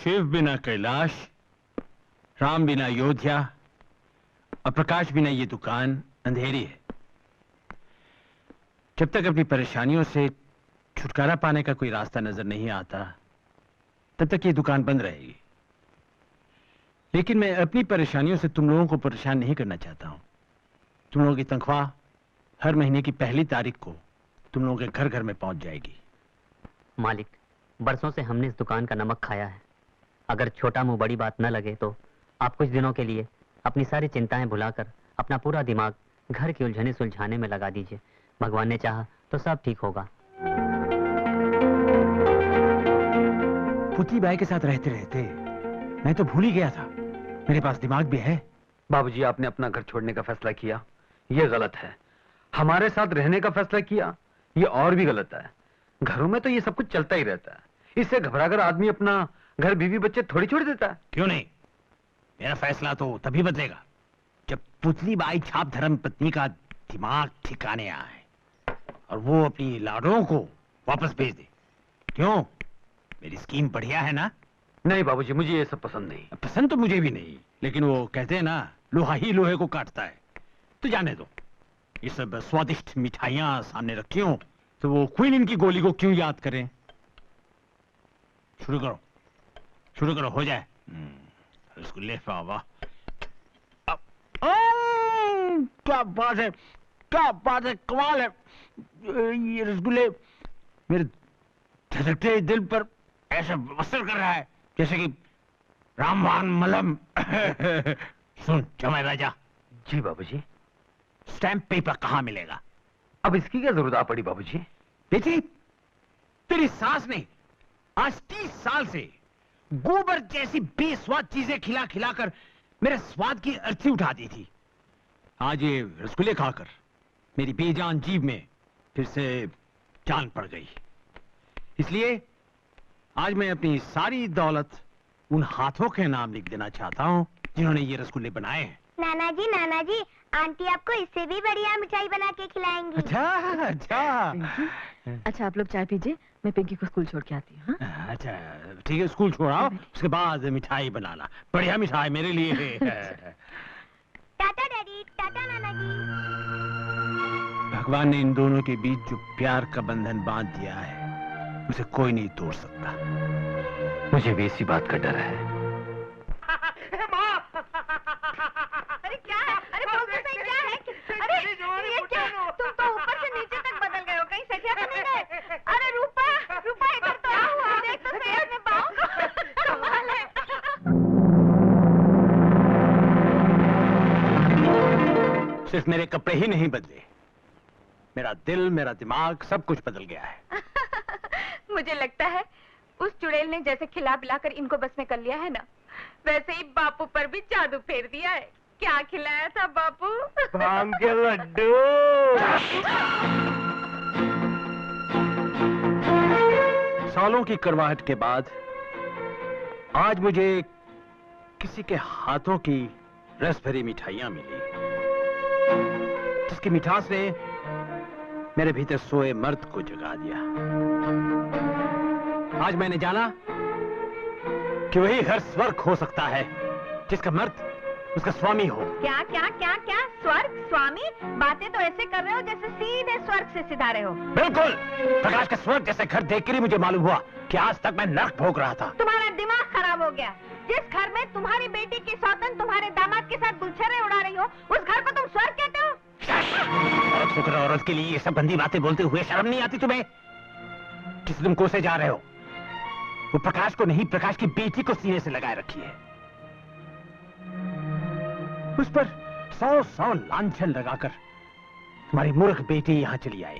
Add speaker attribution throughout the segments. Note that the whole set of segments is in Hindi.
Speaker 1: शिव बिना कैलाश, राम बिना अयोध्या और प्रकाश बिना ये दुकान अंधेरी है। जब तक अपनी परेशानियों से छुटकारा पाने का कोई रास्ता नजर नहीं आता, तब तक ये दुकान बंद रहेगी। लेकिन मैं अपनी परेशानियों से तुम लोगों को परेशान नहीं करना चाहता हूं। तुम लोगों की तनख्वाह हर महीने की पहली तारीख को तुम लोगों के घर घर में पहुंच जाएगी।
Speaker 2: मालिक, बरसों से हमने इस दुकान का नमक खाया है। अगर छोटा मुंह बड़ी बात न लगे तो आप कुछ दिनों के लिए अपनी सारी चिंताएं भुलाकर अपना पूरा दिमाग घर की उलझने सुलझाने में लगा दीजिए। भगवान ने चाहा तो सब ठीक होगा।
Speaker 1: पुतली बाई के साथ रहते रहते मैं तो भूल ही गया था, मेरे पास दिमाग भी है।
Speaker 3: बाबूजी, आपने अपना घर छोड़ने का फैसला किया, ये गलत है। हमारे साथ रहने का फैसला किया, ये और भी गलत है। घरों में तो ये सब कुछ चलता ही रहता है। इससे घबराकर आदमी अपना घर बीवी बच्चे थोड़ी छोड़ देता है।
Speaker 1: क्यों नहीं? मेरा फैसला तो तभी बदलेगा जब पुतली बाई छाप धर्म पत्नी का दिमाग ठिकाने आए और वो अपनी लाडों को वापस भेज दे। क्यों? मेरी स्कीम बढ़िया है ना?
Speaker 3: नहीं बाबूजी, मुझे ये सब पसंद नहीं।
Speaker 1: पसंद तो मुझे भी नहीं, लेकिन वो कहते हैं ना, लोहा ही लोहे को काटता है। तो जाने दो, ये सब स्वादिष्ट मिठाइयां सामने रखी हो तो वो क्वीन की गोली को क्यों याद करें? शुरू करो, शुरू करो, हो जाए। रसगुल्ले बाबा, क्या बात है, क्या बात है, कमाल है। ये रसगुल्ले मेरे धड़कते दिल पर ऐसा असर कर रहा है जैसे कि रामबाण मलम। सुन जमाई राजा।
Speaker 3: जी बाबूजी।
Speaker 1: स्टैम्प पेपर कहाँ मिलेगा?
Speaker 3: अब इसकी क्या जरूरत आ पड़ी बाबूजी?
Speaker 1: बेटी, तेरी सास ने आज 30 साल से गोबर जैसी बेस्वाद चीजें खिला खिलाकर मेरे स्वाद की अर्थी उठा दी थी। आज ये रसगुल्ले खाकर मेरी बेजान जीभ में फिर से जान पड़ गई। इसलिए आज मैं अपनी सारी दौलत उन हाथों के नाम लिख देना चाहता हूं जिन्होंने ये रसगुल्ले बनाए हैं।
Speaker 4: नाना जी, आंटी आपको इससे भी बढ़िया मिठाई बना के खिलाएंगी।
Speaker 5: अच्छा, आप लोग चाय पीजिए, मैं पिंकी को स्कूल छोड़ के आती हूँ।
Speaker 1: अच्छा ठीक है, स्कूल छोड़ाओ, उसके बाद मिठाई बनाना, बढ़िया मिठाई मेरे लिए।
Speaker 4: टाटा डैडी, टाटा नाना जी।
Speaker 1: भगवान ने इन दोनों के बीच जो प्यार का बंधन बांध दिया है उसे कोई नहीं तोड़ सकता।
Speaker 3: मुझे भी इसी बात का डर है।
Speaker 6: अरे क्या है? अरे बोल तो सही, क्या है? अरे ये क्या? तुम तो ऊपर से नीचे तक बदल गए हो, कहीं सखिया तो नहीं गए? अरे रूपा, रूपा इधर तो आओ, देख तो सही अपने पाँव को। कमाल है।
Speaker 1: सिर्फ मेरे कपड़े ही नहीं बदले, मेरा दिल, मेरा दिमाग, सब कुछ बदल गया है।
Speaker 6: मुझे लगता है उस चुड़ैल ने जैसे खिला पिलाकर इनको बस में कर लिया है ना, वैसे ही बापू पर भी जादू फेर दिया है। क्या खिलाया था बापू?
Speaker 3: भांग के लड्डू।
Speaker 1: सालों की करवाहट के बाद आज मुझे किसी के हाथों की रस भरी मिठाइयां मिली, जिसकी मिठास ने मेरे भीतर सोए मर्द को जगा दिया। आज मैंने जाना कि वही हर स्वर्ग हो सकता है जिसका मर्द उसका स्वामी हो।
Speaker 6: क्या क्या क्या क्या? स्वर्ग, स्वामी? बातें तो ऐसे कर रहे हो जैसे सीधे स्वर्ग से सिधारे हो।
Speaker 1: बिल्कुल, प्रकाश का स्वर्ग जैसे घर देखकर ही मुझे मालूम हुआ कि आज तक मैं नर्क भोग रहा था।
Speaker 6: तुम्हारा दिमाग खराब हो गया। जिस घर में तुम्हारी बेटी की सौतन तुम्हारे दामाद के साथ गुलछर्रे उड़ा रही हो, उस घर को तुम स्वर्ग कहते हो?
Speaker 1: औरत होकर औरत के लिए ये सब गंदी बातें बोलते हुए शर्म नहीं आती तुम्हें? किस तुम कोसे जा रहे हो? वो प्रकाश को नहीं, प्रकाश की बेटी को सीने से लगाए रखी है। उस पर 100 लांछन लगाकर तुम्हारी मूर्ख बेटी यहां चली आई।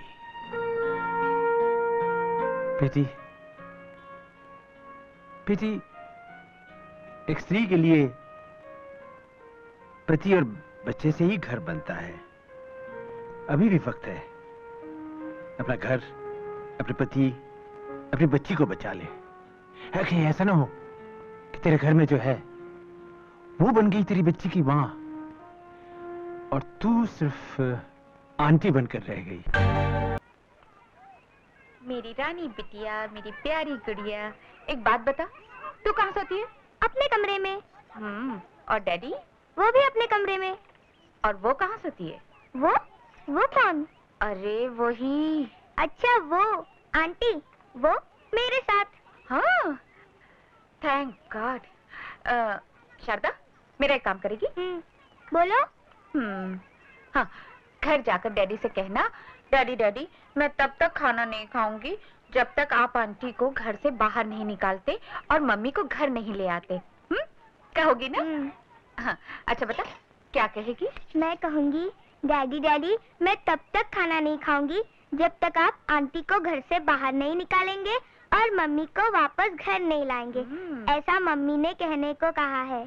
Speaker 1: बेटी, बेटी, एक स्त्री के लिए पति और बच्चे से ही घर बनता है। अभी भी वक्त है, अपना घर, अपने पति, अपनी बच्ची को बचा ले। कहीं ऐसा ना हो कि तेरे घर में जो है वो बन गई तेरी बच्ची की मां और तू सिर्फ आंटी बनकर रह गई।
Speaker 6: मेरी रानी बिटिया, मेरी प्यारी गुड़िया, एक बात बता, तू कहाँ सोती है?
Speaker 4: अपने कमरे में।
Speaker 6: और डैडी?
Speaker 4: वो भी अपने कमरे में।
Speaker 6: और वो कहाँ सोती है?
Speaker 4: वो कौन?
Speaker 6: अरे वही।
Speaker 4: अच्छा वो आंटी, वो मेरे साथ।
Speaker 6: हाँ, थैंक गॉड। शारदा, मेरा एक काम करेगी?
Speaker 4: बोलो।
Speaker 6: हाँ, घर जाकर डैडी से कहना, डैडी डैडी मैं तब तक खाना नहीं खाऊंगी जब तक आप आंटी को घर से बाहर नहीं निकालते और मम्मी को घर नहीं ले आते। कहोगी ना? हाँ, अच्छा बता क्या कहेगी?
Speaker 4: मैं कहूंगी, डैडी डैडी मैं तब तक खाना नहीं खाऊंगी जब तक आप आंटी को घर से बाहर नहीं निकालेंगे और मम्मी को वापस घर नहीं लाएंगे। ऐसा मम्मी ने कहने को कहा है।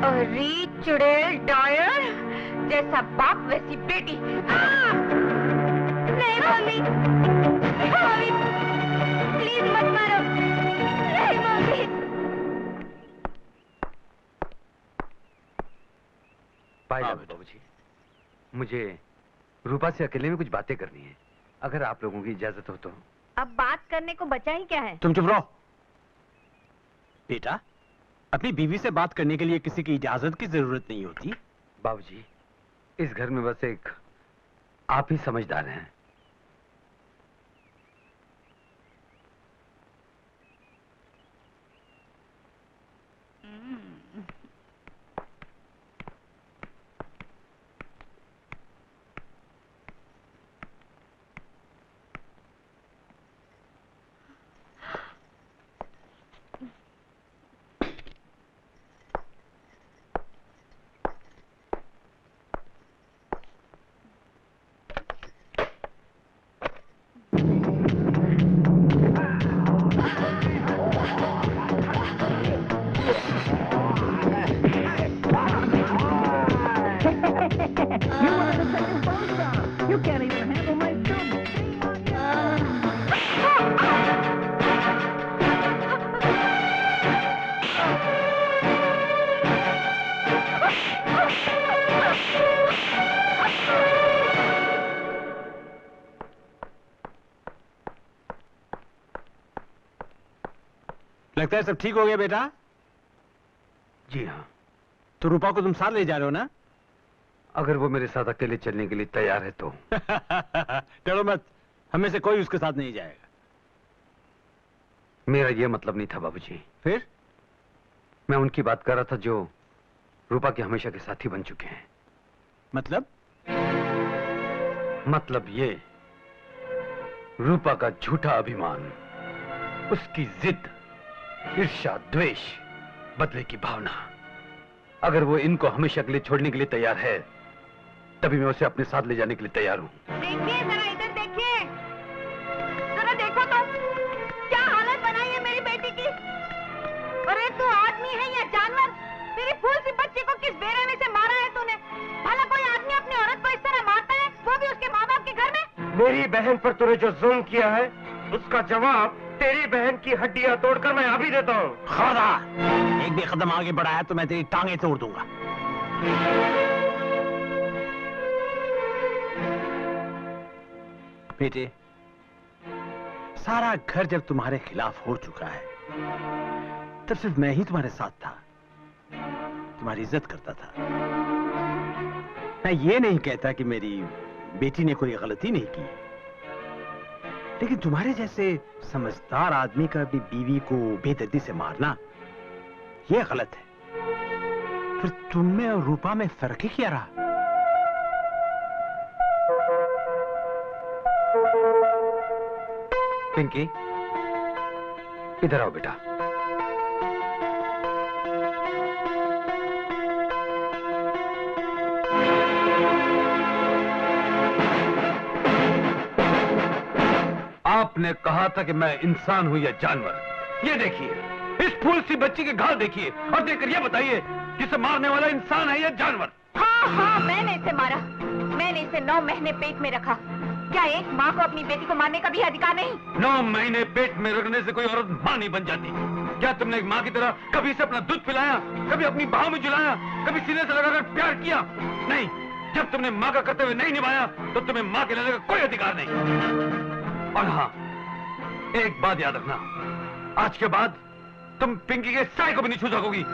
Speaker 6: अरे चुड़ैल डायर, जैसा बाप वैसी बेटी।
Speaker 4: नहीं मम्मी, मम्मी प्लीज मत मारो। नहीं मम्मी।
Speaker 3: बाबूजी, मुझे रूपा से अकेले में कुछ बातें करनी है, अगर आप लोगों की इजाजत हो तो।
Speaker 5: अब बात करने को बचा ही क्या है?
Speaker 1: तुम चुप रहो। बेटा, अपनी बीवी से बात करने के लिए किसी की इजाजत की जरूरत नहीं होती।
Speaker 3: बाबूजी, इस घर में बस एक आप ही समझदार हैं।
Speaker 1: लगता है सब ठीक हो गया बेटा।
Speaker 3: जी हाँ।
Speaker 1: तो रूपा को तुम साथ ले जा रहे हो ना?
Speaker 3: अगर वो मेरे साथ अकेले चलने के लिए तैयार है तो।
Speaker 1: डरो मत, हमें से कोई उसके साथ नहीं जाएगा।
Speaker 3: मेरा ये मतलब नहीं था बाबूजी।
Speaker 1: फिर?
Speaker 3: मैं उनकी बात कर रहा था जो रूपा के हमेशा के साथी बन चुके हैं।
Speaker 1: मतलब
Speaker 3: ये रूपा का झूठा अभिमान, उसकी जिद, ईर्ष्या, द्वेष, बदले की भावना, अगर वो इनको हमेशा के लिए छोड़ने के लिए तैयार है तभी मैं उसे अपने साथ ले जाने के लिए तैयार हूँ।
Speaker 6: देखिए जरा इधर देखिए, जरा देखो तो क्या हालत बनाई है मेरी बेटी की। अरे तू आदमी है या जानवर? तेरी फूल सी बच्ची को किस बेरे में से मारा है तूने? भला कोई आदमी अपनी औरत को इस तरह मारता है, वो भी उसके माँ बाप के घर में?
Speaker 7: मेरी बहन पर तूने जो जुल्म किया है उसका जवाब तेरी बहन की हड्डियां तोड़कर मैं अभी देता हूँ।
Speaker 1: खबरदार, एक भी कदम आगे बढ़ाया तो मैं तेरी टांगे तोड़ दूंगा। बेटे, सारा घर जब तुम्हारे खिलाफ हो चुका है तब सिर्फ मैं ही तुम्हारे साथ था, तुम्हारी इज्जत करता था। मैं ये नहीं कहता कि मेरी बेटी ने कोई गलती नहीं की, लेकिन तुम्हारे जैसे समझदार आदमी का अपनी बीवी को बेदर्दी से मारना यह गलत है। फिर तुम में और रूपा में फर्क ही क्या रहा?
Speaker 3: पिंकी, इधर आओ बेटा। आपने कहा था कि मैं इंसान हूं या जानवर। ये देखिए, इस फूल सी बच्ची के घाव देखिए और देखकर ये बताइए जिसे मारने वाला इंसान है या जानवर।
Speaker 6: हाँ हाँ, मैंने इसे मारा। मैंने इसे 9 महीने पेट में रखा। क्या एक माँ को अपनी बेटी को मारने का भी अधिकार नहीं?
Speaker 3: 9 महीने पेट में रखने से कोई औरत माँ नहीं बन जाती। क्या तुमने एक माँ की तरह कभी इसे अपना दूध पिलाया, कभी अपनी बाहों में झुलाया, कभी सीने से लगाकर प्यार किया? नहीं। जब तुमने माँ का कर्तव्य नहीं निभाया तो तुम्हें माँ कहलाने का कोई अधिकार नहीं। और हाँ, एक बात याद रखना, आज के बाद तुम पिंकी के साय को भी नहीं छू सकोगी।